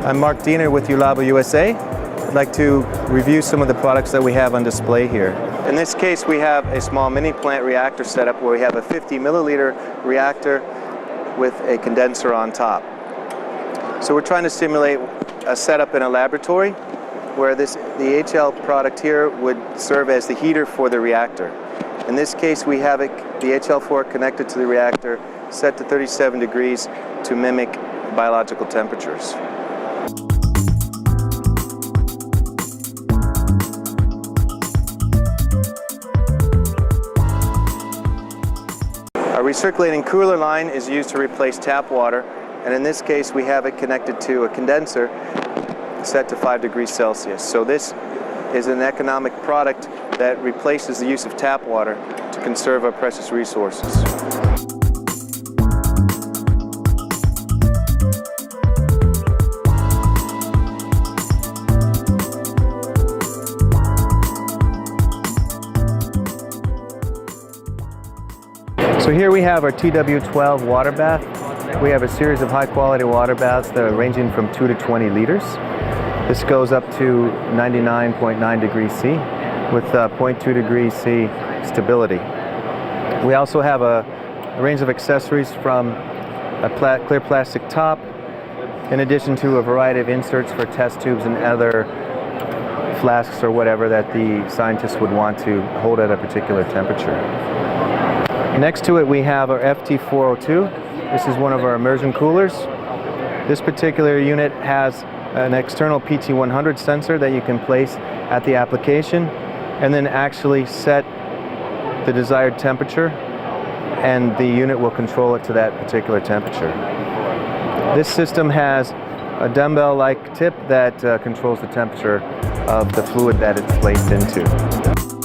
I'm Mark Diener with Ulabo USA. I'd like to review some of the products that we have on display here. In this case, we have a small mini plant reactor setup where we have a 50 milliliter reactor with a condenser on top. So we're trying to simulate a setup in a laboratory where the HL product here would serve as the heater for the reactor. In this case, we have the HL4 connected to the reactor, set to 37 degrees to mimic biological temperatures. Our recirculating cooler line is used to replace tap water, and in this case we have it connected to a condenser set to 5 degrees Celsius. So this is an economic product that replaces the use of tap water to conserve our precious resources. So here we have our TW12 water bath. We have a series of high-quality water baths that are ranging from 2 to 20 liters. This goes up to 99.9 degrees C with 0.2 degrees C stability. We also have a range of accessories from a clear plastic top, in addition to a variety of inserts for test tubes and other flasks or whatever that the scientists would want to hold at a particular temperature. Next to it we have our FT402. This is one of our immersion coolers. This particular unit has an external PT100 sensor that you can place at the application and then actually set the desired temperature, and the unit will control it to that particular temperature. This system has a dumbbell-like tip that controls the temperature of the fluid that it's placed into.